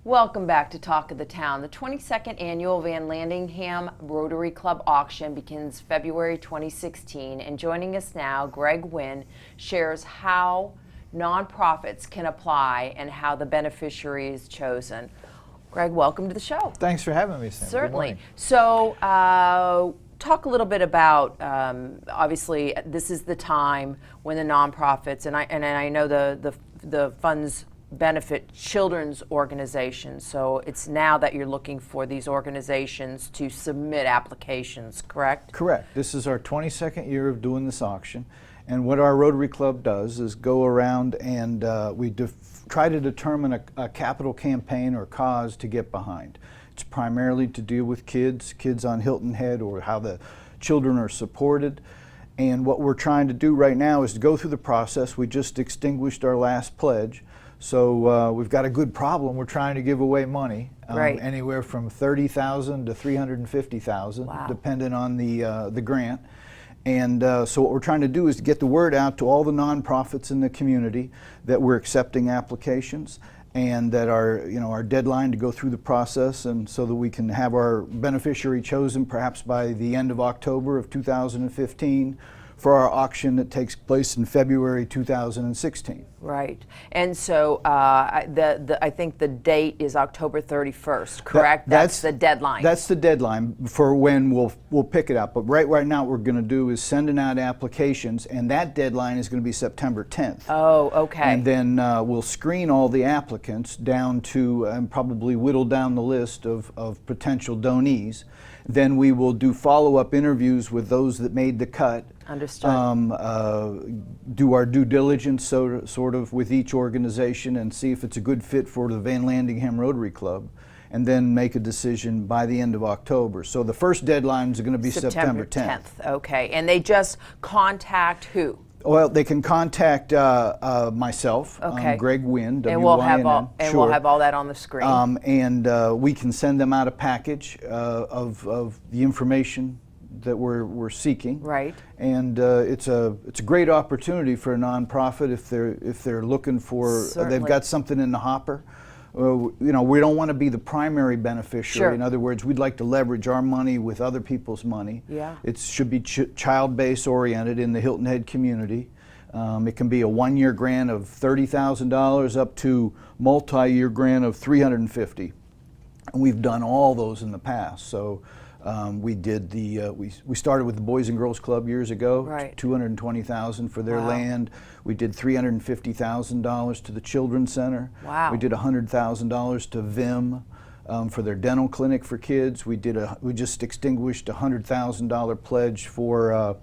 Welcome back to Talk of the Town. The 22nd annual Vanlandingham Rotary Club auction begins February 2016, and joining us now, Greg Wynn shares how nonprofits can apply and how the beneficiary is chosen. Greg, welcome to the show. Thanks for having me, Sam. Certainly. So, talk a little bit about, obviously, this is the time when the nonprofits, and I know the funds benefit children's organizations, so it's now that you're looking for these organizations to submit applications, correct? Correct. This is our 22nd year of doing this auction, and what our Rotary Club does is go around and we try to determine a capital campaign or cause to get behind. It's primarily to deal with kids on Hilton Head, or how the children are supported. And what we're trying to do right now is to go through the process. We just extinguished our last pledge. So we've got a good problem. We're trying to give away money, right, anywhere from $30,000 to $350,000, wow, depending on the grant. And so what we're trying to do is to get the word out to all the nonprofits in the community that we're accepting applications, and that our deadline to go through the process, and so that we can have our beneficiary chosen perhaps by the end of October of 2015. For our auction that takes place in February 2016. Right, and so I think the date is October 31st, correct? That's the deadline. That's the deadline for when we'll pick it up. But right now, what we're going to do is sending out applications, and that deadline is going to be September 10th. Oh, okay. And then we'll screen all the applicants down to, and probably whittle down the list of potential donees. Then we will do follow-up interviews with those that made the cut. Understood. Do our due diligence sort of with each organization and see if it's a good fit for the Vanlandingham Rotary Club, and then make a decision by the end of October. So the first deadline is going to be September 10th. Okay, and they just contact who? Well, they can contact myself, okay, Greg Wynn, and W-Y-N-N. we'll have all that on the screen. And we can send them out a package of the information that we're seeking. Right. And it's a great opportunity for a nonprofit if they're looking for, they've got something in the hopper. We don't want to be the primary beneficiary. Sure. In other words, we'd like to leverage our money with other people's money. Yeah. It should be child-based oriented in the Hilton Head community. It can be a one-year grant of $30,000 up to multi-year grant of $350,000. And we've done all those in the past. So we did we started with the Boys and Girls Club years ago, right, $220,000 for their wow, land. We did $350,000 to the Children's Center. Wow. We did $100,000 to VIM for their dental clinic for kids. We just extinguished a $100,000 pledge for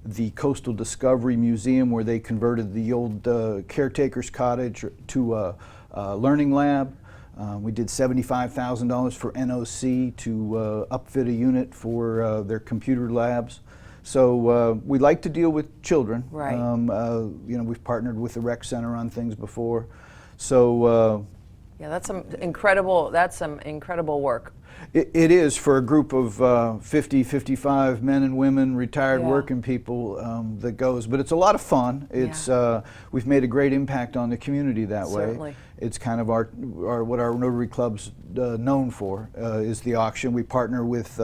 the Coastal Discovery Museum, where they converted the old caretaker's cottage to a learning lab. We did $75,000 for NOC to upfit a unit for their computer labs. So we like to deal with children. Right. We've partnered with the rec center on things before. So yeah, that's some incredible work. It is for a group of 50, 55 men and women, retired, yeah, working people that goes. But it's a lot of fun. It's yeah, we've made a great impact on the community that certainly way. It's kind of what our Rotary Club's known for is the auction. We partner with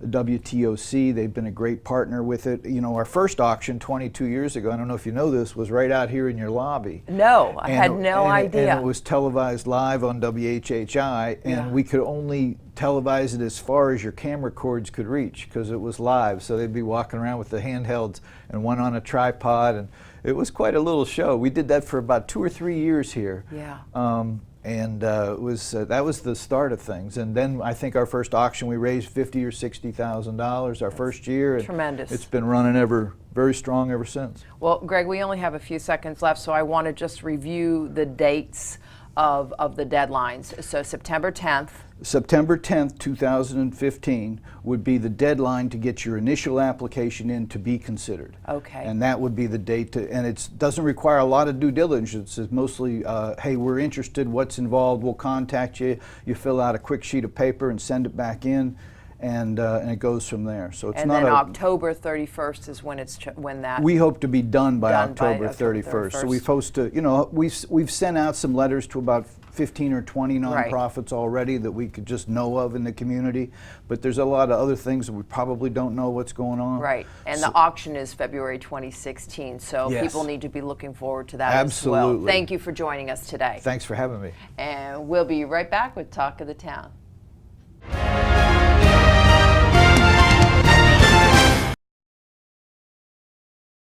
WTOC. They've been a great partner with it. Our first auction 22 years ago, I don't know if you know this, was right out here in your lobby. No, I had no idea. And it was televised live on WHHI, and yeah, we could only televise it as far as your camera cords could reach, because it was live. So they'd be walking around with the handhelds and one on a tripod, and it was quite a little show. We did that for about 2 or 3 years here. Yeah. It was that was the start of things. And then I think our first auction we raised $50,000 or $60,000 our first year. And tremendous. It's been running very strong ever since. Well, Greg, we only have a few seconds left, so I want to just review the dates of the deadlines. So September 10th. September 10th, 2015 would be the deadline to get your initial application in to be considered. Okay. And that would be the date and it doesn't require a lot of due diligence. It's mostly, hey, we're interested, what's involved, we'll contact you. You fill out a quick sheet of paper and send it back in. and it goes from there. So it's And not then a, October 31st is when it's when that. we hope to be done by Done by October October 31st. So 31st. we're supposed to, you know, we've sent out some letters to about 15 or 20 Right. nonprofits already that we could just know of in the community, but there's a lot of other things that we probably don't know what's going on. Right, and So- the auction is February 2016, so Yes. people need to be looking forward to that as well. Absolutely. Thank you for joining us today. Thanks for having me. And we'll be right back with Talk of the Town.